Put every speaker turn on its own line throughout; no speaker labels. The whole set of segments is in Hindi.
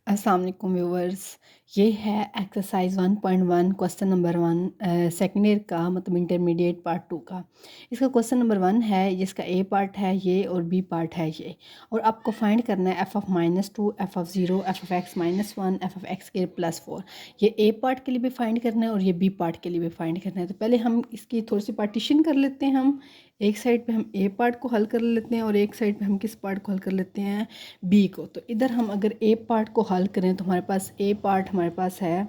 अस्सलाम वालेकुम व्यूवर्स। ये है exercise 1.1 question number 1 second year का मतलब इंटरमीडिएट पार्ट 2 का। इसका क्वेश्चन नंबर 1 है, जिसका ए पार्ट है ये और बी पार्ट है ये। और आपको फाइंड करना है f(-2), f(0), f(x-1), f(x²+4). ये ए पार्ट के लिए भी फाइंड करना है और ये बी पार्ट के लिए भी फाइंड करना है। तो पहले हम इसकी थोड़ी सी पार्टीशन कर लेते हैं। हम एक साइड पे हम ए पार्ट को हल कर लेते हैं और एक साइड पे हम किस पार्ट को हल कर लेते हैं, बी को। तो इधर हम अगर ए पार्ट को हल करें तो हमारे पास ए पार्ट हमारे पास है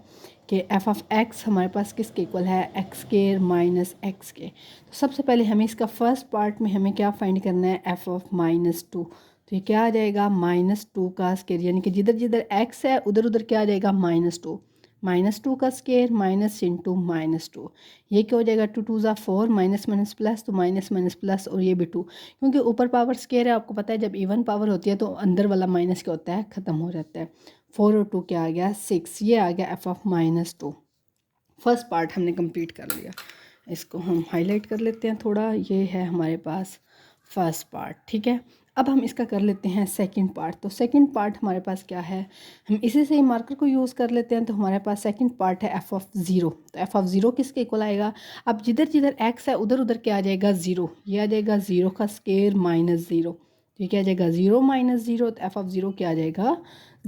कि f(x) हमारे पास किसके इक्वल है, x² - x के। तो सबसे पहले हमें इसका फर्स्ट पार्ट में हमें क्या फाइंड करना है, f(-2). तो ये क्या आ जाएगा, -2 का स्केयर, यानी कि जिधर जिधर x है उधर उधर क्या आ जाएगा, -2। -2 का स्केयर माइनस इंटू -2, ये क्या हो जाएगा, 2 2 ज़ा 4, माइनस माइनस प्लस, तो माइनस माइनस प्लस और ये भी 2, क्योंकि ऊपर पावर स्केयर है। आपको पता है जब इवन पावर होती है तो अंदर वाला माइनस क्या होता है, ख़त्म हो जाता है। 4 और 2 क्या आ गया, 6। ये आ गया f(-2). फर्स्ट पार्ट हमने कंप्लीट कर लिया। इसको हम हाईलाइट कर लेते हैं थोड़ा। ये है हमारे पास फर्स्ट पार्ट, ठीक है। अब हम इसका कर लेते हैं सेकंड पार्ट। तो सेकंड पार्ट हमारे पास क्या है, हम इसी से ही मार्कर को यूज़ कर लेते हैं। तो हमारे पास सेकंड पार्ट है f(0). तो f(0) किसके इक्वल आएगा, अब जिधर जिधर x है उधर उधर क्या आ जाएगा, 0। ये आ जाएगा 0 का स्केयर -0। तो ये क्या आ जाएगा, 0 - 0। तो f(0) क्या आ जाएगा,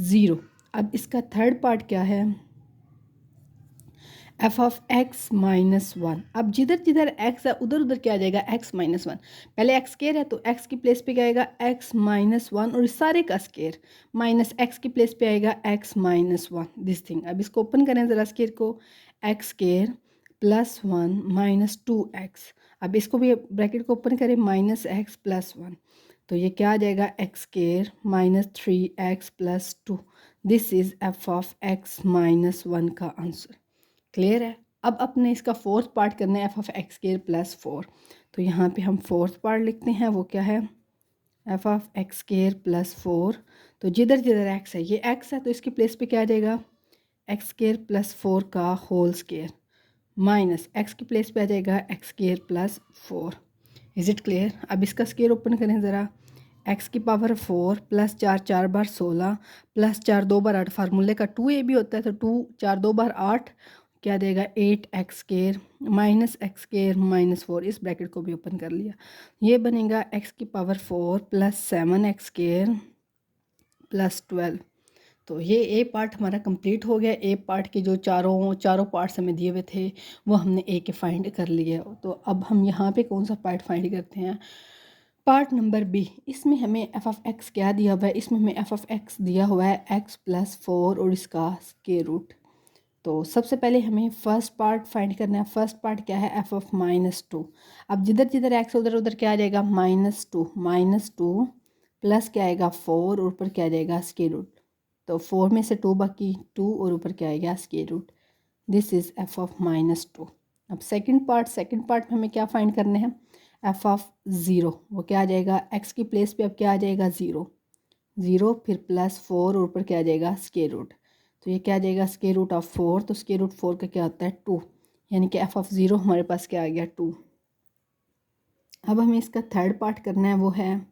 0। अब इसका थर्ड पार्ट क्या है, f(x-1). अब जिधर जिधर x है उधर उधर क्या आ जाएगा, x-1। पहले x स्केयर है तो x की प्लेस पे क्या आएगा, x-1, और इस सारे का स्केयर माइनस x की प्लेस पे आएगा x-1, दिस थिंग। अब इसको ओपन करें ज़रा स्केयर को, x² + 1 - 2x। अब इसको भी ब्रैकेट को ओपन करें, -x + 1। तो ये क्या आ जाएगा, x² - 3x + 2। This is f(x-1) का आंसर। क्लियर है। अब अपने इसका फोर्थ पार्ट करना है, f(x² + 4). तो यहाँ पे हम फोर्थ पार्ट लिखते हैं, वो क्या है, f(x² + 4). तो जिधर जिधर x है, ये x है तो इसकी प्लेस पे क्या आ जाएगा, x² + 4 का होल स्केयर, माइनस x की प्लेस पे आ जाएगा x² + 4। Is it clear. अब इसका स्केयर ओपन करें ज़रा, x की पावर 4 + 4 4 बार 16 + 4 2 बार 8। फार्मूले का 2a भी होता है, तो 2 4 2 बार 8 क्या देगा, 8x² - x² - 4। इस ब्रैकेट को भी ओपन कर लिया। ये बनेगा x की पावर 4 + 7x² + 12। तो ये ए पार्ट हमारा कंप्लीट हो गया। ए पार्ट के जो चारों पार्ट्स हमें दिए हुए थे वो हमने ए के फाइंड कर लिए। तो अब हम यहाँ पे कौन सा पार्ट फाइंड करते हैं, पार्ट नंबर बी। इसमें हमें f(x) क्या दिया हुआ है, इसमें हमें f(x) दिया हुआ है x + 4 और इसका स्क्वायर रूट। तो सबसे पहले हमें फर्स्ट पार्ट फाइंड करना है। फर्स्ट पार्ट क्या है, f(-2). अब जिधर जिधर x उधर उधर क्या आ जाएगा, -2 प्लस क्या आएगा 4 और ऊपर क्या आ जाएगा, स्क्वायर रूट। तो 4 में से 2 बाकी 2 और ऊपर क्या आएगा, square root. This is f(-2). अब सेकंड पार्ट में हमें क्या फाइंड करने हैं, f(0). वो क्या आ जाएगा, x की प्लेस पे अब क्या आ जाएगा, 0 फिर +4 और ऊपर क्या आ जाएगा, स्क्वायर रूट। तो ये क्या आ जाएगा, स्क्वायर रूट ऑफ 4। तो स्क्वायर रूट 4 का क्या होता है, 2, यानी कि f(0) हमारे पास क्या आ गया, 2। अब हमें इसका थर्ड पार्ट करना है, वो है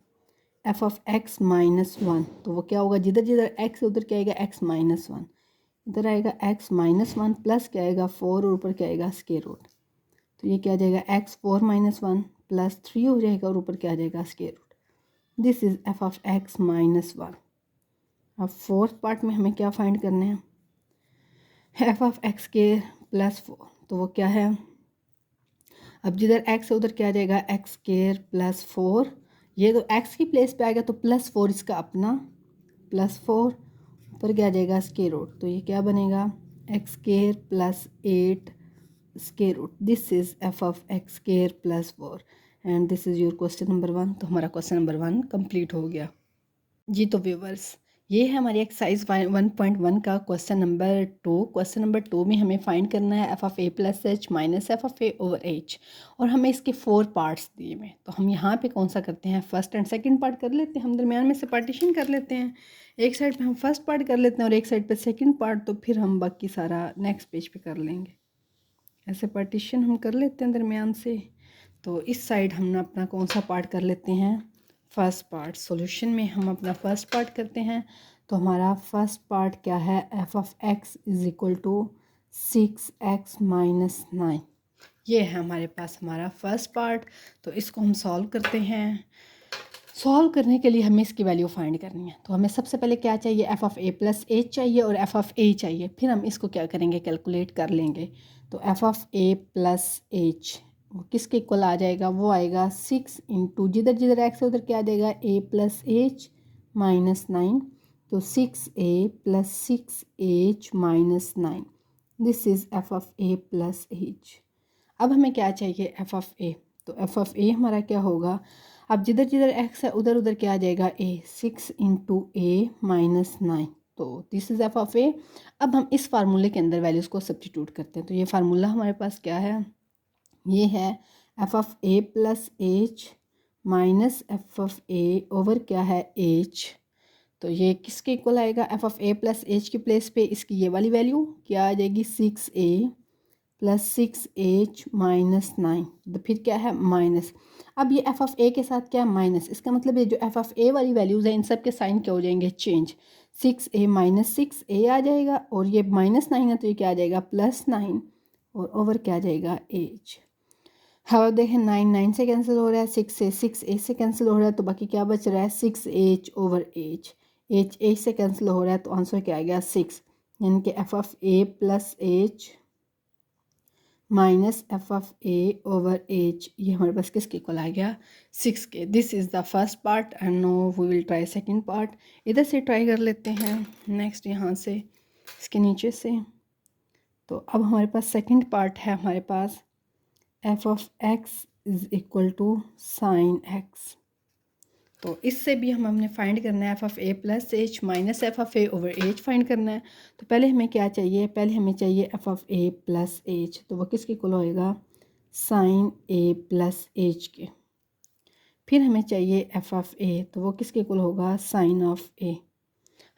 f(x-1). तो वो क्या होगा, जिधर जिधर x उधर क्या आएगा, x-1। इधर आएगा x-1 प्लस क्या आएगा 4 और ऊपर क्या आएगा, स्क्वायर रूट। तो ये क्या आ जाएगा, x4-1 + 3 हो जाएगा और ऊपर क्या आ जाएगा, square root. This is f(x-1). अब फोर्थ पार्ट में हमें क्या फाइंड करना है, f(x² + 4). तो वो क्या है, अब जिधर x है उधर क्या आ जाएगा, x² + 4। ये तो x की प्लेस पे आएगा तो +4 इसका अपना, +4 ऊपर क्या आ जाएगा, स्क्वायर रूट। तो ये क्या बनेगा, x² + 8 square root. This is f(x² + 4) and this is your question number 1। तो हमारा क्वेश्चन नंबर 1 कंप्लीट हो गया जी। तो व्यूवर्स, ये है हमारी एक्सरसाइज 1.1 का क्वेश्चन नंबर 2। क्वेश्चन नंबर 2 में हमें फाइंड करना है f(a + h - f(a/h), और हमें इसके 4 पार्ट्स दिए हुए। तो हम यहाँ पे कौन सा करते हैं, फर्स्ट एंड सेकंड पार्ट कर लेते हैं। हम दरमियान में से पार्टीशन कर लेते हैं। एक साइड पे हम फर्स्ट पार्ट कर लेते हैं और एक साइड पे सेकंड पार्ट, तो फिर हम बाकी सारा नेक्स्ट पेज पे कर लेंगे। ऐसे पार्टीशन हम कर लेते हैं दरमियान से। तो इस साइड हम अपना कौन सा पार्ट कर लेते हैं, फर्स्ट पार्ट। सॉल्यूशन में हम अपना फर्स्ट पार्ट करते हैं। तो हमारा फर्स्ट पार्ट क्या है, F of x is equal to 6x minus 9। ये है हमारे पास हमारा फर्स्ट पार्ट। तो इसको हम सॉल्व करते हैं। सॉल्व करने के लिए हमें इसकी वैल्यू फाइंड करनी है। तो हमें सबसे पहले क्या चाहिए, F of A plus H चाहिए और एफ ऑफ ए चाहिए। फिर हम इसको क्या करेंगे, कैलकुलेट कर लेंगे। तो F of A plus H वो किसके इक्वल आ जाएगा, वो आएगा 6 इंटू जिधर जिधर एक्स है उधर क्या आ जाएगा, ए प्लस एच माइनस 9। तो 6a plus 6h minus 9, this is F of A plus H. अब हमें क्या चाहिए, एफ ऑफ ए। तो एफ ऑफ ए हमारा क्या होगा, अब जिधर जिधर एक्स है उधर उधर क्या आ जाएगा, ए 6 इंटू ए माइनस 9। तो दिस इज़ एफ ऑफ ए। अब हम इस फार्मूले के अंदर वैल्यूज़ को सब्स्टिट्यूट करते हैं। तो ये फार्मूला हमारे पास क्या है, ये है F of A plus H minus F of A over क्या है, एच। तो ये किसके इक्वल आएगा, F of A plus H की प्लेस पे इसकी ये वाली वैल्यू क्या आ जाएगी, 6a प्लस 6h माइनस 9। तो फिर क्या है, माइनस। अब ये एफ ऑफ ए के साथ क्या है, माइनस। इसका मतलब ये जो एफ ऑफ ए वाली वैल्यूज़ है इन सब के साइन क्या हो जाएंगे, चेंज। 6a माइनस 6a आ जाएगा और ये माइनस 9 है तो ये क्या आ जाएगा, प्लस 9 और ओवर क्या आ जाएगा, एच। हाँ देखें 9 से कैंसिल हो रहा है, 6 से 6a से कैंसिल हो रहा है, तो बाकी क्या बच रहा है, 6h ओवर एच। एच से कैंसिल हो रहा है तो आंसर क्या आ गया, 6। यानी कि f of A plus H minus F of A over H, ये हमारे पास किसके इक्वल आ गया, 6 के। This is the first part and now we will try second part. इधर से ट्राई कर लेते हैं, नेक्स्ट यहाँ से इसके नीचे से। तो अब हमारे पास सेकंड पार्ट है, हमारे पास F of x is equal to sine x. तो इससे भी हमने फाइंड करना है F of A plus H minus F of A over H find करना है। तो पहले हमें क्या चाहिए, पहले हमें चाहिए F of A plus H. तो वो किसके इक्वल होएगा, साइन ए प्लस एच के। फिर हमें चाहिए एफ ऑफ ए, तो वो किसके इक्वल होगा, साइन ऑफ ए।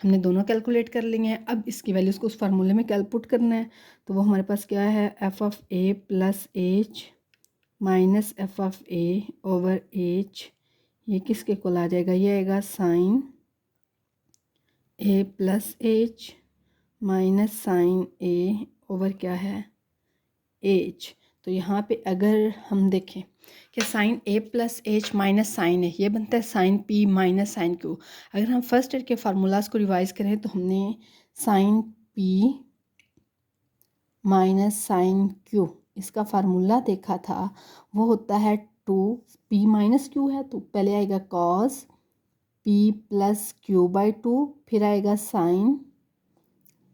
हमने दोनों कैलकुलेट कर लिए हैं। अब इसकी वैल्यूज़ को उस फार्मूले में कैलपुट करना है। तो वो हमारे पास क्या है, F of A plus H minus F of A over H, ये किसके इक्वल आ जाएगा, ये आएगा sine a plus H minus sine A over क्या है, एच। तो यहाँ पे अगर हम देखें कि sine a plus H minus sine a, ये बनता है sine p minus sine q. अगर हम फर्स्ट ईयर के फार्मूलाज को रिवाइज करें तो हमने sine p minus sine q इसका फार्मूला देखा था, वो होता है 2p माइनस क्यू है तो पहले आएगा cos p plus q by 2, फिर आएगा sine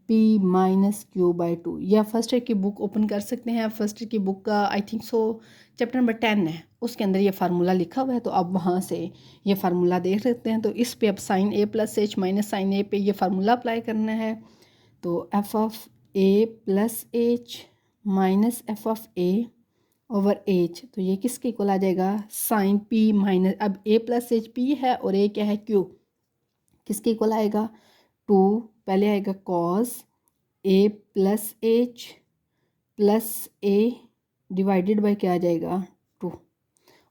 p minus q by 2। या फर्स्ट ईयर की बुक ओपन कर सकते हैं, फर्स्ट ईयर की बुक का I think so chapter number 10 है, उसके अंदर ये फार्मूला लिखा हुआ है। तो आप वहाँ से ये फार्मूला देख सकते हैं। तो इस पे अब sign a plus H minus sine ए पे ये फार्मूला अप्लाई करना है। तो F of A plus H minus F of A over H, तो ये किसके इक्वल आ जाएगा, साइन पी माइनस, अब ए प्लस एच पी है और ए क्या है, क्यू। किसके इक्वल आएगा, 2 पहले आएगा cos a plus h plus a divided by क्या आ जाएगा, 2।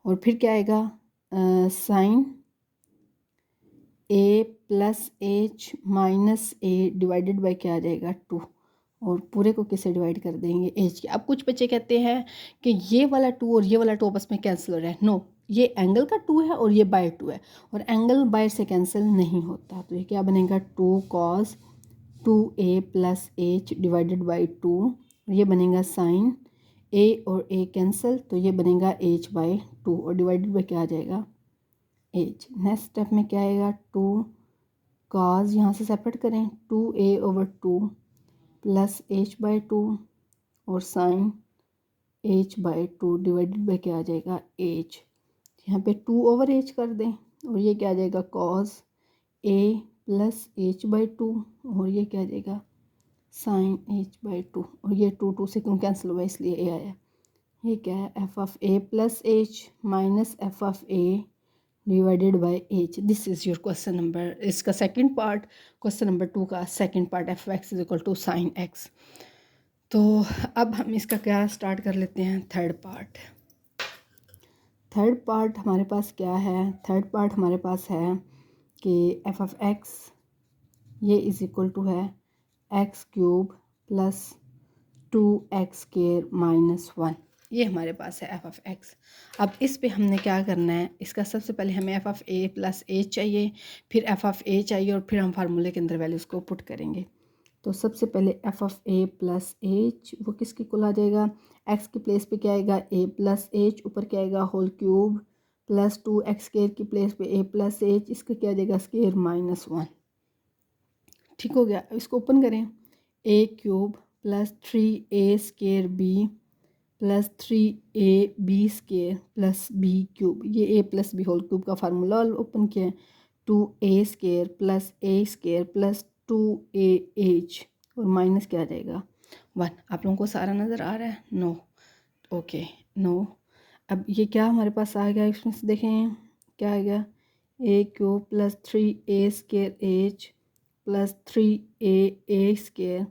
और फिर क्या आएगा, sine a plus H minus a divided by क्या आ जाएगा, 2। और पूरे को किससे डिवाइड कर देंगे, एच के। अब कुछ बच्चे कहते हैं कि ये वाला 2 और ये वाला 2 आपस में कैंसिल हो रहा है। नो, ये एंगल का 2 है और ये बाय 2 है और एंगल बाय से कैंसिल नहीं होता। तो ये क्या बनेगा, 2 cos 2a plus h divided by 2, ये बनेगा साइन ए और ए कैंसिल तो ये बनेगा एच बाई 2 और डिवाइडेड बाई क्या आ जाएगा, एच। नेक्स्ट स्टेप में क्या आएगा, 2 कॉस, यहाँ से सेपरेट करें, 2a over 2 plus H by 2 और sine h by 2 divided by क्या आ जाएगा, एच। यहाँ पे 2 ओवर एच कर दें और ये क्या आ जाएगा, cos a plus H by 2 और ये क्या आ जाएगा, साइन एच बाई 2 और ये 2 से क्यों कैंसिल हुआ इसलिए ए आया। ये क्या है, F of A plus H minus F of a divided by h. This is your question number, इसका सेकंड पार्ट, क्वेश्चन नंबर 2 का second part, f x is equal to sine x. तो अब हम इसका क्या स्टार्ट कर लेते हैं, थर्ड पार्ट। थर्ड पार्ट हमारे पास क्या है, थर्ड पार्ट हमारे पास है कि एफ ऑफ एक्स ये इज़ इक्वल टू है x cube plus 2x² minus 1। ये हमारे पास है एफ ऑफ एक्स। अब इस पे हमने क्या करना है, इसका सबसे पहले हमें F of A plus H चाहिए, फिर एफ ऑफ ए चाहिए और फिर हम फार्मूले के अंदर वैल्यूज़ को पुट करेंगे। तो सबसे पहले F of A plus H वो किसके इक्वल आ जाएगा, एक्स की प्लेस पे क्या आएगा ए प्लस एच, ऊपर क्या आएगा होल क्यूब प्लस 2x² की प्लेस पे ए प्लस एच, इसका क्या आ जाएगा स्केयर माइनस 1। ठीक हो गया। इसको ओपन करें, A cube plus 3a² B plus 3ab² plus B cube, ये A plus B whole cube का फार्मूला ओपन किया है, 2a² plus a² plus 2ah और माइनस क्या आ जाएगा 1। आप लोगों को सारा नज़र आ रहा है? No, okay no. अब ये क्या हमारे पास आ गया, इसमें से देखें क्या आ गया, A cube plus 3a² h plus 3a²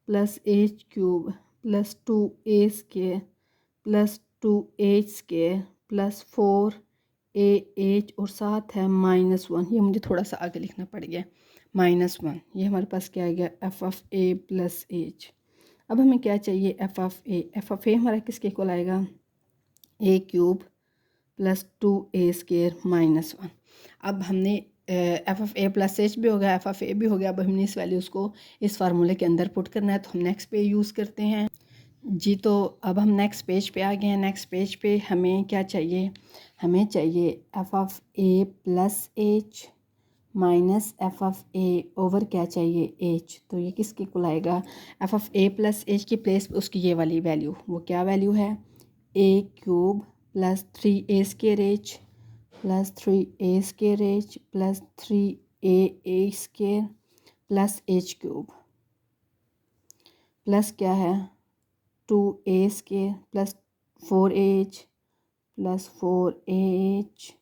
plus H cube plus 2a² plus 2h² plus 4ah और साथ है माइनस 1। ये मुझे थोड़ा सा आगे लिखना पड़ गया, माइनस 1। ये हमारे पास क्या आ गया F of A plus H. अब हमें क्या चाहिए F of A. F of A हमारा किसके इक्वल आएगा, ए क्यूब प्लस 2a² माइनस 1। अब हमने F of A plus H भी हो गया, एफ ऑफ ए भी हो गया। अब हमने इस वैल्यूज़ को इस फार्मूले के अंदर पुट करना है, तो हम नेक्स्ट पे यूज़ करते हैं जी। तो अब हम नेक्स्ट पेज पे आ गए हैं। नेक्स्ट पेज पे हमें क्या चाहिए, हमें चाहिए F of A plus H minus F of A over क्या चाहिए एच। तो ये किसके इक्वल आएगा, F of A plus H की प्लेस पे उसकी ये वाली वैल्यू, वो क्या वैल्यू है, A cube plus 3a² H plus 3a² H plus 3a² plus H cube plus क्या है 2a² plus 4ah plus 4ah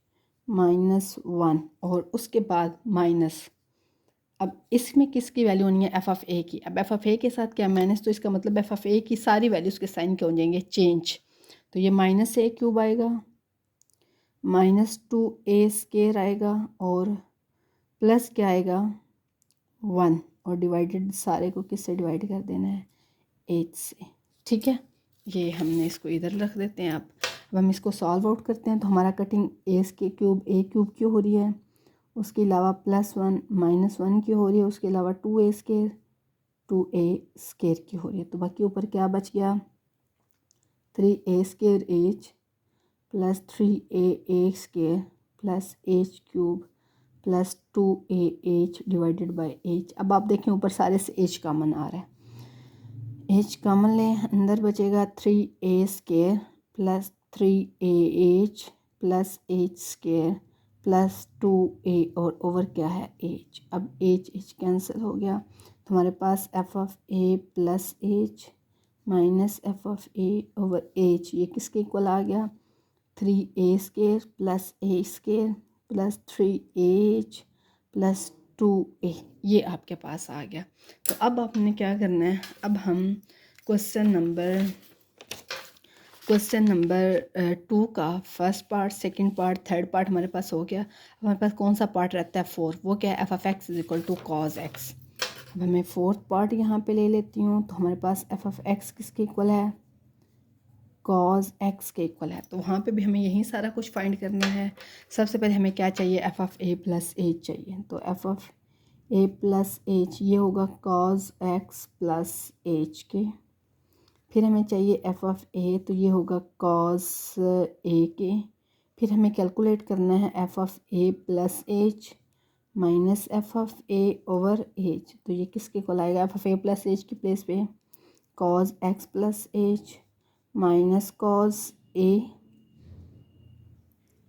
minus 1 और उसके बाद माइनस। अब इसमें किसकी वैल्यू होनी है, एफ ऑफ ए की। अब एफ ऑफ ए के साथ क्या माइनस, तो इसका मतलब एफ ऑफ ए की सारी वैल्यूज़ के साइन क्या हो जाएंगे चेंज। तो ये माइनस ए क्यूब आएगा, माइनस 2a² आएगा और प्लस क्या आएगा 1 और डिवाइडेड सारे को किससे डिवाइड कर देना है 8 से। ठीक है, ये हमने इसको इधर रख देते हैं। अब हम इसको सॉल्व आउट करते हैं। तो हमारा कटिंग ए क्यूब क्यों हो रही है, उसके अलावा प्लस 1 माइनस 1 की हो रही है, उसके अलावा 2a² की हो रही है। तो बाकी ऊपर क्या बच गया 3a² h plus 3ah² plus h cube plus 2ah divided by h। अब आप देखें ऊपर सारे से h कॉमन आ रहा है, h कॉमन लें, अंदर बचेगा 3a² plus 3ah plus h² plus 2a और ओवर क्या है h। अब h कैंसिल हो गया, तो हमारे पास F of A plus H minus F of A over H, ये किसके इक्वल आ गया 3a² plus a² plus 3ah plus 2a, ये आपके पास आ गया। तो अब आपने क्या करना है, अब हम क्वेश्चन नंबर 2 का first part, second part, third part हमारे पास हो गया। अब हमारे पास कौन सा पार्ट रहता है 4, वो क्या है F of x is equal to cos x. अब मैं फोर्थ पार्ट यहाँ पे ले लेती हूँ। तो हमारे पास एफ ऑफ एक्स किसके इक्वल है, कॉज एक्स के इक्वल है। तो वहाँ पे भी हमें यही सारा कुछ फाइंड करना है। सबसे पहले हमें क्या चाहिए F of A plus H चाहिए। तो F of A plus H ये होगा कॉज एक्स प्लस एच के। फिर हमें चाहिए एफ ऑफ ए, तो ये होगा कॉस ए के। फिर हमें कैलकुलेट करना है F of A plus H minus F of A over H. तो ये किसके इक्वल आएगा, F of A plus H की प्लेस पे cos X plus H minus cos A,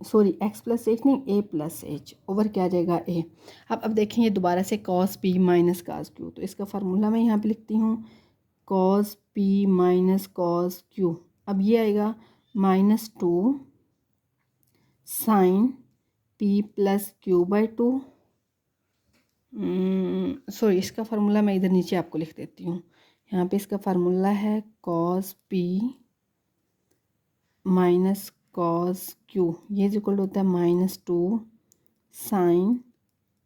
sorry X plus H नहीं ए प्लस एच ओवर क्या आ जाएगा ए। अब देखें ये दोबारा से cos p minus cos q. तो इसका फार्मूला मैं यहाँ पे लिखती हूँ cos p minus cos q. अब ये आएगा -2 sine p plus q by 2। Sorry इसका फार्मूला मैं इधर नीचे आपको लिख देती हूँ। यहाँ पे इसका फार्मूला है cos p minus cos q, ये इक्वल होता है -2 sine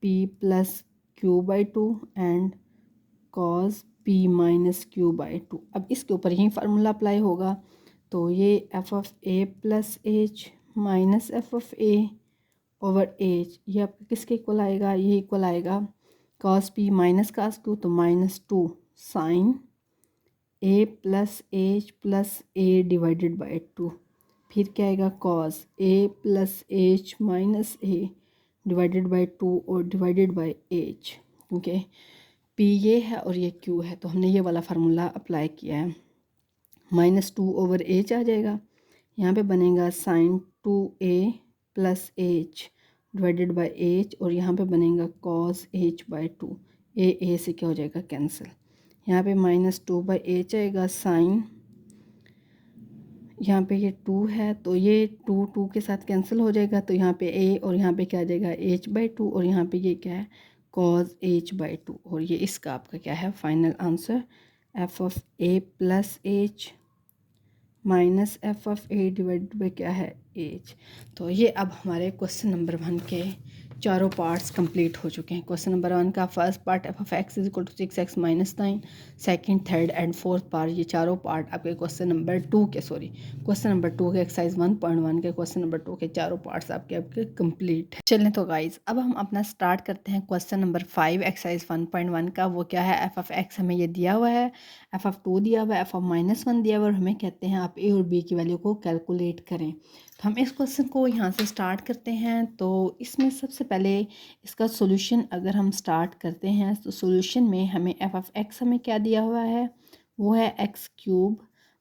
p plus q/2 and cos p minus q/2। अब इसके ऊपर यही फार्मूला अप्लाई होगा, तो ये F of A plus H minus F of A over H, ये आपका किसके इक्वल आएगा, ये इक्वल आएगा cos p minus cos q, तो -2 sine a plus h plus a divided by 2। फिर क्या आएगा cos a plus H minus a divided by 2 और डिवाइडेड बाई एच, क्योंकि p ये है और ये q है, तो हमने ये वाला फार्मूला अप्लाई किया है। -2 ओवर एच आ जाएगा, यहाँ पे बनेगा sine 2a plus h divided by h, और यहाँ पे बनेगा cos h/2। ए से क्या हो जाएगा कैंसिल, यहाँ पे -2/h आएगा साइन, यहाँ पे ये 2 है तो ये 2 के साथ कैंसिल हो जाएगा, तो यहाँ पे a और यहाँ पे क्या आ जाएगा h/2, और यहाँ पे ये क्या है cos h/2, और ये इसका आपका क्या है final answer f of a plus H minus F of a divided by क्या है एच। तो ये अब हमारे क्वेश्चन नंबर 1 के चारों पार्ट्स कंप्लीट हो चुके हैं। क्वेश्चन नंबर 1 का first part f of x is equal to 6x minus 9, second, third and fourth part, ये चारों पार्ट आपके क्वेश्चन नंबर 2 के क्वेश्चन नंबर 2 के एक्सरसाइज 1.1 के क्वेश्चन नंबर 2 के चारों पार्ट्स आपके कंप्लीट है। चलें तो गाइज अब हम अपना स्टार्ट करते हैं क्वेश्चन नंबर 5 एक्सरसाइज 1.1 का। वो क्या है, एफ ऑफ एक्स हमें ये दिया हुआ है, एफ ऑफ 2 दिया हुआ है, एफ ऑफ -1 दिया हुआ है, और हमें कहते हैं आप ए और बी की वैल्यू को कैलकुलेट करें। तो हम इस क्वेश्चन को यहाँ से स्टार्ट करते हैं। तो इसमें सबसे पहले इसका सॉल्यूशन अगर हम स्टार्ट करते हैं, तो सॉल्यूशन में हमें एफ ऑफ एक्स हमें क्या दिया हुआ है, वो है x³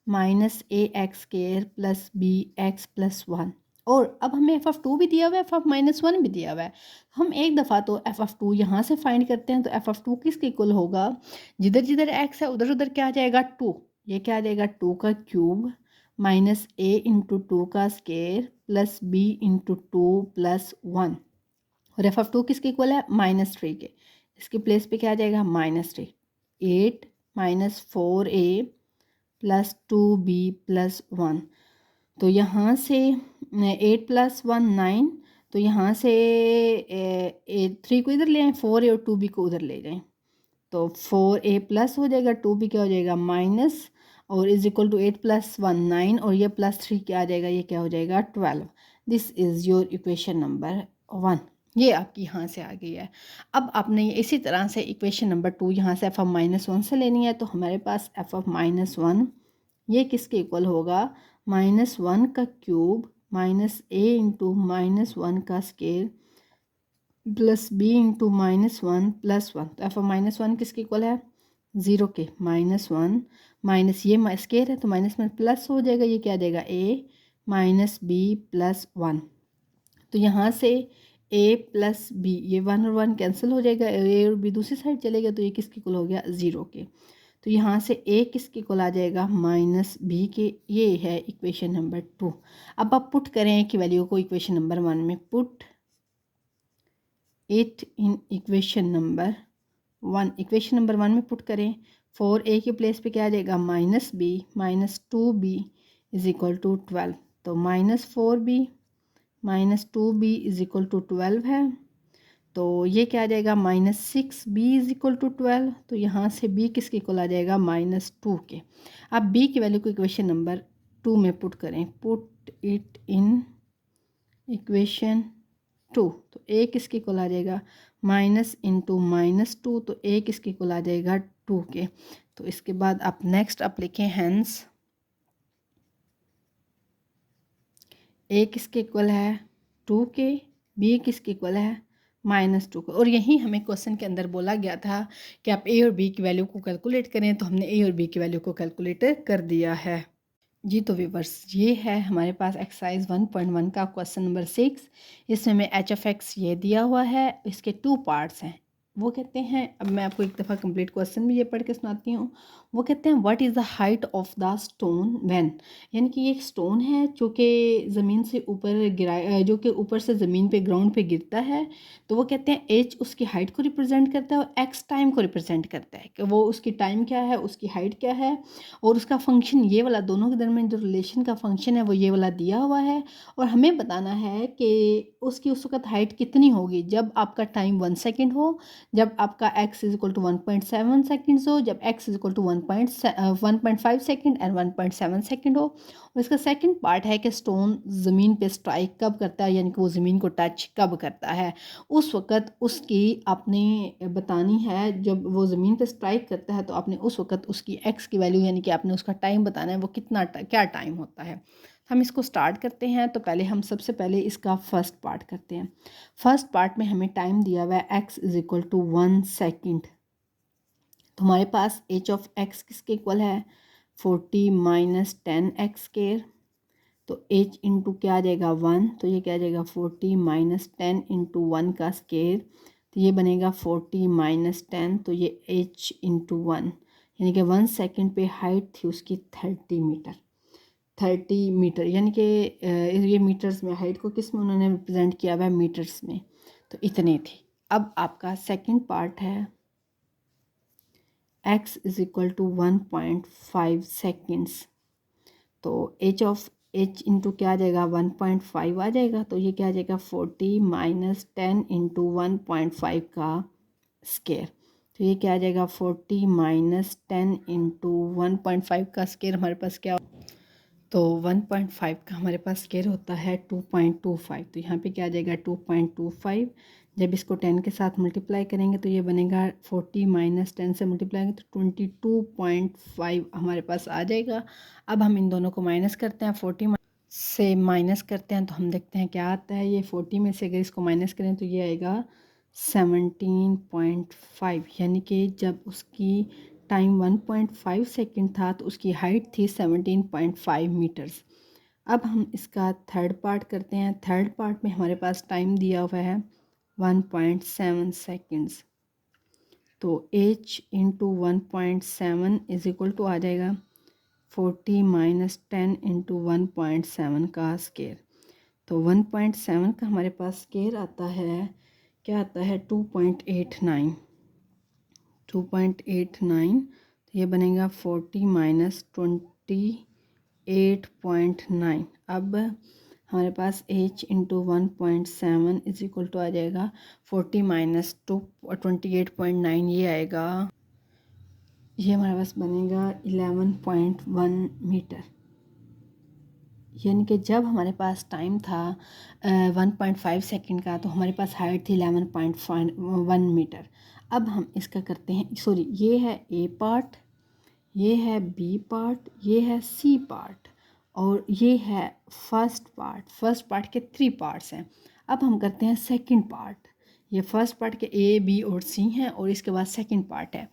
minus ax² plus bx+1, और अब हमें एफ ऑफ 2 भी दिया हुआ है, एफ ऑफ -1 भी दिया हुआ है। हम एक दफ़ा तो एफ ऑफ 2 यहाँ से फाइंड करते हैं, तो एफ ऑफ 2 किसके इक्वल होगा, जिधर जिधर x है उधर उधर क्या आ जाएगा 2, ये क्या आ जाएगा 2 का क्यूब माइनस a इंटू 2 का square plus b into 2 plus 1, और एफ ऑफ 2 किसके इक्वल है -3 के, इसके प्लेस पे क्या आ जाएगा -3, 8 minus 4a plus 2b plus 1, तो यहाँ से 8 + 1 9, तो यहाँ से 3 को इधर ले आएँ, 4a और 2b को उधर ले जाएँ, तो 4a प्लस हो जाएगा, 2b क्या हो जाएगा माइनस, और इज इक्वल टू 8 + 1 9, और ये +3 क्या आ जाएगा, ये क्या हो जाएगा 12। This is your equation number 1, ये आपकी यहाँ से आ गई है। अब आपने इसी तरह से इक्वेशन नंबर 2 यहाँ से एफ ऑफ -1 से लेनी है, तो हमारे पास एफ ऑफ -1 ये किसके इक्वल होगा, -1 का क्यूब माइनस a इंटू -1 का square plus b into -1 plus 1, तो एफ ऑफ -1 किसके इक्वल है 0 के, -1 माइनस ये स्केयर है तो माइनस में प्लस हो जाएगा, ये क्या आ जाएगा a माइनस b प्लस 1, तो यहाँ से a प्लस b, ये 1 और 1 कैंसिल हो जाएगा, a और b दूसरी साइड चलेगा, तो ये किसके इक्वल हो गया 0 के, तो यहाँ से a किसके इक्वल आ जाएगा -b के, ये है इक्वेशन नंबर 2। अब आप पुट करें की वैल्यू को इक्वेशन नंबर 1 में, put it in equation number 1, equation number 1 में पुट करें, 4a के प्लेस पे क्या आ जाएगा -b minus 2b is equal to 12, तो -4b minus 2b is equal to 12 है, तो ये क्या आ जाएगा -6b इज इक्वल टू 12, तो यहाँ से b किसके इक्वल आ जाएगा -2 के। अब b की वैल्यू को इक्वेशन नंबर 2 में पुट करें, पुट इट इन इक्वेशन 2, तो a किसके इक्वल आ जाएगा माइनस इंटू -2, तो a किसके इक्वल आ जाएगा 2 के। तो इसके बाद आप नेक्स्ट आप लिखें हैंस a किसके इक्वल है 2 के, b किसके इक्वल है -2 के, और यही हमें क्वेश्चन के अंदर बोला गया था कि आप a और b की वैल्यू को कैलकुलेट करें, तो हमने a और b की वैल्यू को कैलकुलेट कर दिया है जी। तो व्यूअर्स ये है हमारे पास एक्सरसाइज 1.1 का क्वेश्चन नंबर 6, इसमें हमें एच ऑफ एक्स ये दिया हुआ है, इसके 2 पार्ट्स हैं। वो कहते हैं, अब मैं आपको एक दफ़ा कंप्लीट क्वेश्चन भी ये पढ़ के सुनाती हूँ। वो कहते हैं what is the height of the stone when, यानी कि ये एक स्टोन है जो कि ज़मीन से ऊपर जो कि ऊपर से ज़मीन पे ग्राउंड पे गिरता है, तो वो कहते हैं एच उसकी हाइट को रिप्रेजेंट करता है और एक्स टाइम को रिप्रेजेंट करता है, कि वो उसकी टाइम क्या है, उसकी हाइट क्या है, और उसका फंक्शन ये वाला, दोनों के दरमियान जो रिलेशन का फंक्शन है वो ये वाला दिया हुआ है, और हमें बताना है कि उसकी उस वक्त हाइट कितनी होगी जब आपका टाइम 1 सेकेंड हो, जब आपका x is equal to 1.7 seconds हो, जब x is equal to 1.5 second and 1.7 second हो। और इसका सेकंड पार्ट है कि स्टोन ज़मीन पे स्ट्राइक कब करता है, यानी कि वो ज़मीन को टच कब करता है, उस वक़्त उसकी आपने बतानी है। जब वो ज़मीन पे स्ट्राइक करता है तो आपने उस वक़्त उसकी x की वैल्यू यानी कि आपने उसका टाइम बताना है, वो कितना क्या टाइम होता है। हम इसको स्टार्ट करते हैं। तो पहले हम सबसे पहले इसका फर्स्ट पार्ट करते हैं। फर्स्ट पार्ट में हमें टाइम दिया हुआ है x is equal to 1 second. तो हमारे पास h ऑफ x किसके इक्वल है, 40 माइनस 10x स्केयर। तो h इंटू क्या आ जाएगा 1, तो ये क्या आ जाएगा 40 माइनस 10 इंटू 1 का स्केयर, तो ये बनेगा 40 माइनस 10, तो ये h इंटू 1, यानी कि 1 सेकेंड पे हाइट थी उसकी 30 मीटर। 30 मीटर यानी कि ये मीटर्स में, हाइट को किस में उन्होंने रिप्रेजेंट किया हुआ है, मीटर्स में। तो इतनी थी। अब आपका सेकंड पार्ट है x is equal to 1.5 seconds. तो h इंटू क्या आ जाएगा 1.5 आ जाएगा, तो ये क्या आ जाएगा 40 माइनस 10 इंटू 1.5 का स्केयर। तो ये क्या आ जाएगा 40 माइनस 10 इंटू 1.5 का स्केयर हमारे पास क्या, तो 1.5 का हमारे पास स्केयर होता है 2.25। तो यहाँ पे क्या आ जाएगा 2.25। जब इसको 10 के साथ मल्टीप्लाई करेंगे तो ये बनेगा 40 माइनस 10 से मल्टीप्लाई करेंगे तो 22.5 हमारे पास आ जाएगा। अब हम इन दोनों को माइनस करते हैं, 40 से माइनस करते हैं तो हम देखते हैं क्या आता है। ये 40 में से अगर इसको माइनस करें तो ये आएगा 17.5, यानी कि जब उसकी टाइम 1.5 सेकेंड था तो उसकी हाइट थी 17.5 मीटर्स। अब हम इसका थर्ड पार्ट करते हैं। थर्ड पार्ट में हमारे पास टाइम दिया हुआ है 1.7 सेकेंड्स। तो h into 1.7 is equal to आ जाएगा 40 माइनस 10 इंटू 1.7 का स्केयर। तो 1.7 का हमारे पास स्केयर आता है, क्या आता है 2.89। 2.89, तो ये बनेगा 40 माइनस 28.9। अब हमारे पास h into 1.7 is equal to आ जाएगा 40 माइनस 28.9, ये आएगा, ये हमारे पास बनेगा 11.1 मीटर। यानी कि जब हमारे पास टाइम था 1.5 सेकेंड का तो हमारे पास हाइट थी 11.1 मीटर। अब हम इसका करते हैं, सॉरी ये है ए पार्ट, ये है बी पार्ट, ये है सी पार्ट और ये है फर्स्ट पार्ट। फर्स्ट पार्ट के 3 पार्ट्स हैं। अब हम करते हैं सेकंड पार्ट। ये फर्स्ट पार्ट के ए बी और सी हैं और इसके बाद सेकंड पार्ट है।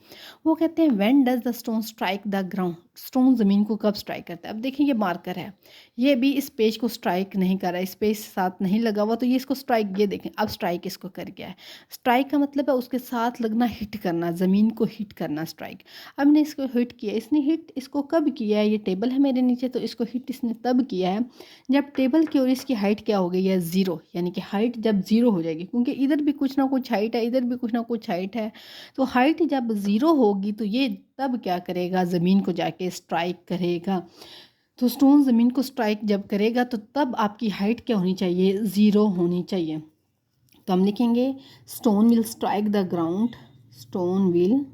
वो कहते हैं when does the stone strike the ground, stone ज़मीन को कब स्ट्राइक करता है। अब देखिए ये मार्कर है, ये भी इस पेज को स्ट्राइक नहीं कर रहा है, इस पेज साथ नहीं लगा हुआ, तो ये इसको स्ट्राइक, ये देखें अब स्ट्राइक इसको कर गया है। स्ट्राइक का मतलब है उसके साथ लगना, हिट करना, ज़मीन को हिट करना स्ट्राइक। अब ने इसको हिट किया, इसने हिट इसको कब किया है, ये टेबल है मेरे नीचे, तो इसको हिट इसने तब किया है जब टेबल की और इसकी हाइट क्या हो गई है 0, यानी कि हाइट जब 0 हो जाएगी, क्योंकि इधर भी कुछ ना कुछ हाइट है, इधर भी कुछ ना कुछ हाइट है। तो हाइट जब 0 होगी तो ये तब क्या करेगा, ज़मीन को जाके स्ट्राइक करेगा। तो स्टोन ज़मीन को स्ट्राइक जब करेगा तो तब आपकी हाइट क्या होनी चाहिए, 0 होनी चाहिए। तो हम लिखेंगे stone will strike the ground, stone will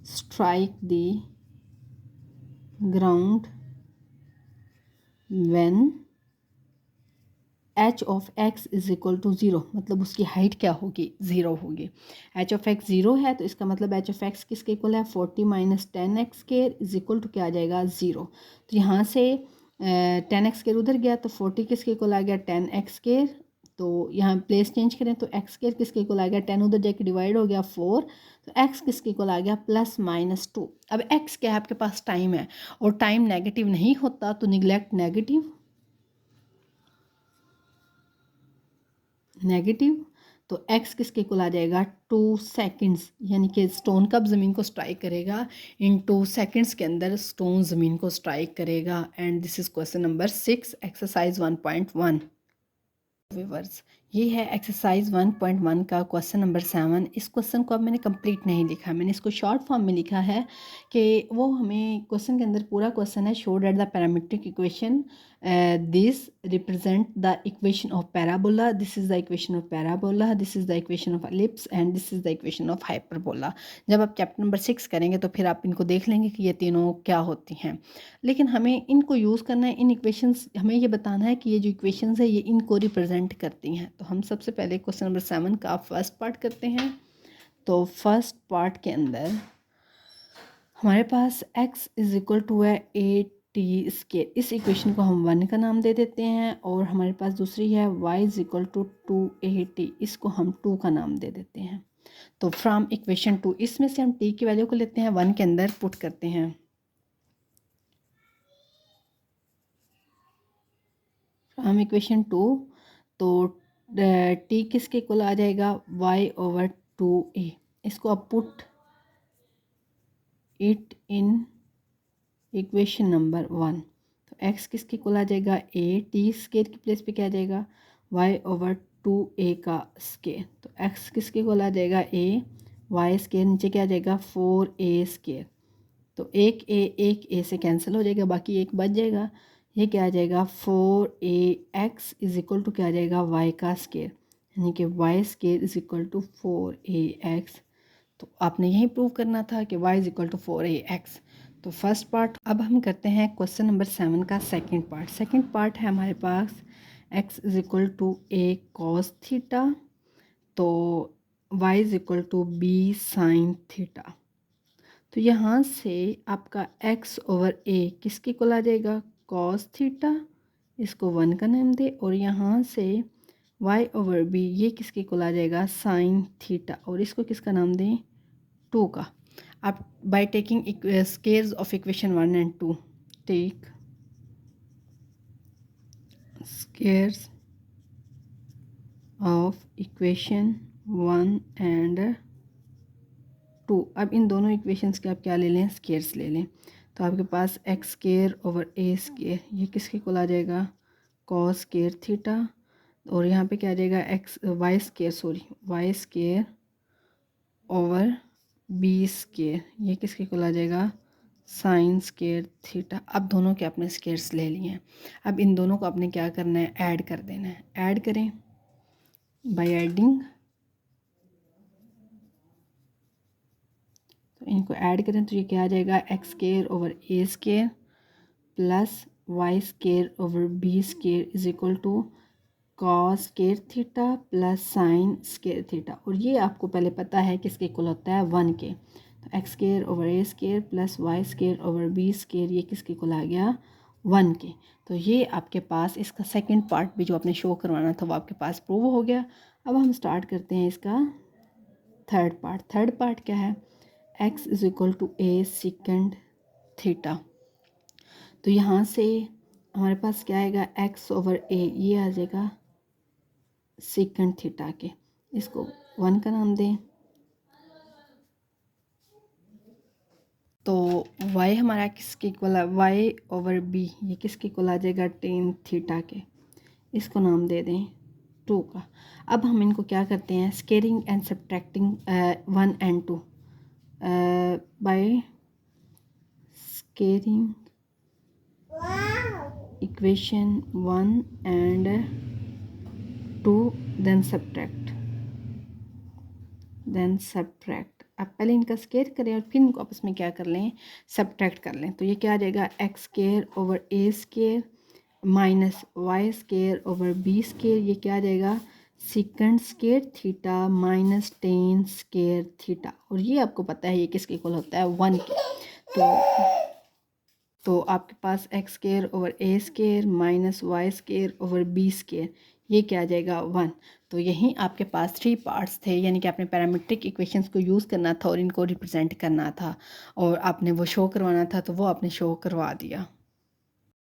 strike the ground when h of x is equal to 0, मतलब उसकी हाइट क्या होगी, 0 होगी। h of x 0 है तो इसका मतलब h of x किसके इक्वल है 40 minus 10x square is equal to क्या आ जाएगा 0। तो यहाँ से 10x स्केयर उधर गया तो 40 किसके इक्वल आ गया 10x स्केयर। तो यहाँ प्लेस चेंज करें तो x स्केयर किसके इक्वल आ गया 10 उधर जाके डिवाइड हो गया 4, तो x किसके इक्वल आ गया प्लस माइनस 2। अब x क्या है आपके पास टाइम है और टाइम नेगेटिव नहीं होता तो निगलेक्ट नेगेटिव, नेगेटिव। तो x किसके इक्वल आ जाएगा 2 सेकेंड्स, यानी कि स्टोन कब ज़मीन को स्ट्राइक करेगा, इन 2 सेकेंड्स के अंदर स्टोन ज़मीन को स्ट्राइक करेगा। And this is question number 6 exercise 1.1। Viewers ये है एक्सरसाइज 1.1 का क्वेश्चन नंबर 7। इस क्वेश्चन को अब मैंने कंप्लीट नहीं लिखा, मैंने इसको शॉर्ट फॉर्म में लिखा है कि वो हमें क्वेश्चन के अंदर पूरा क्वेश्चन है, show that the parametric equation this represent the equation of parabola, this is the equation of parabola, this is the equation of ellipse and this is the equation of hyperbola. जब आप चैप्टर नंबर 6 करेंगे तो फिर आप इनको देख लेंगे कि ये तीनों क्या होती हैं, लेकिन हमें इनको यूज़ करना है। इन इक्वेशंस हमें ये बताना है कि ये जो इक्वेशंस है ये इनको रिप्रेजेंट करती हैं। तो हम सबसे पहले क्वेश्चन नंबर 7 का फर्स्ट पार्ट करते हैं। तो फर्स्ट पार्ट के अंदर हमारे पास x इज़ इक्वल टू है ए टी स्केयर, इस इक्वेशन को हम 1 का नाम दे देते हैं। और हमारे पास दूसरी है y is equal to 2at, इसको हम 2 का नाम दे देते हैं। तो फ्रॉम इक्वेशन 2 इसमें से हम t की वैल्यू को लेते हैं, 1 के अंदर पुट करते हैं। फ्रॉम इक्वेशन 2 तो t किसके इक्वल आ जाएगा, y/2a। इसको आप put it in equation number 1। तो x किसके इक्वल आ जाएगा, a, t स्केयर की प्लेस पे क्या आ जाएगा, y/2a का स्केयर। तो x किसके इक्वल आ जाएगा, a, y स्केयर, नीचे क्या आ जाएगा 4a स्केयर। तो एक a से कैंसिल हो जाएगा, बाकी एक बच जाएगा। ये क्या आ जाएगा 4ax इज इक्वल टू क्या आ जाएगा y का स्केयर, यानी कि y square is equal to 4ax। तो आपने यही प्रूव करना था कि y is equal to 4ax। तो फर्स्ट पार्ट। अब हम करते हैं क्वेश्चन नंबर 7 का सेकंड पार्ट। सेकंड पार्ट है हमारे पास x is equal to a cos theta, तो y is equal to b sin theta. तो यहाँ से आपका x ओवर a किसके इक्वल आ जाएगा, cos थीटा, इसको 1 का नाम दे। और यहाँ से y ओवर b ये किसके इक्वल आ जाएगा, sin थीटा, और इसको किसका नाम दें, 2 का। आप by taking squares of equation 1 and 2, take squares of equation 1 and 2। अब इन दोनों इक्वेशंस के आप क्या ले लें, स्केयर्स ले लें। तो आपके पास एक्स स्केयर ओवर ए स्केयर ये किसके इक्वल आ जाएगा, कॉस स्केयर थीटा। और यहाँ पे क्या आ जाएगा x y square over B square, ये किसके इक्वल आ जाएगा, साइन स्केयर थीटा। अब दोनों के अपने स्केयर्स ले लिए हैं। अब इन दोनों को आपने क्या करना है, ऐड कर देना है। ऐड करें बाय एडिंग, तो इनको ऐड करें तो ये क्या आ जाएगा, x square over A square plus Y square over B square is equal to cos square theta plus sine square theta. और ये आपको पहले पता है किसके इक्वल होता है, 1 के। तो एक्स स्केयर ओवर ए square plus Y square over B square ये किसके इक्वल आ गया, 1 के। तो ये आपके पास इसका सेकंड पार्ट भी जो आपने शो करवाना था वो आपके पास प्रूव हो गया। अब हम स्टार्ट करते हैं इसका थर्ड पार्ट। थर्ड पार्ट क्या है, x is equal to a second theta. तो यहाँ से हमारे पास क्या आएगा, x ओवर ए ये आ जाएगा सेकेंड थीटा के, इसको 1 का नाम दें। तो y हमारा किसके इक्वल है, y ओवर b ये किसके इक्वल आ जाएगा, टेन थीटा के, इसको नाम दे दें 2 का। अब हम इनको क्या करते हैं, squaring and subtracting 1 and 2 by squaring equation 1 and 2 then subtract. अब पहले इनका स्केयर करें और फिर इनको आपस में क्या कर लें, सब्ट्रैक्ट कर लें। तो ये क्या आ जाएगा, एक्स स्केयर ओवर ए square minus Y square over B square, ये क्या आ जाएगा, second square theta minus tan square theta. और ये आपको पता है ये किसके इक्वल होता है, 1 के। तो आपके पास एक्स स्केयर ओवर ए square minus Y square over B square ये क्या आ जाएगा, 1। तो यहीं आपके पास 3 पार्ट्स थे, यानी कि आपने पैरामीट्रिक इक्वेशंस को यूज़ करना था और इनको रिप्रेजेंट करना था और आपने वो शो करवाना था, तो वो आपने शो करवा दिया।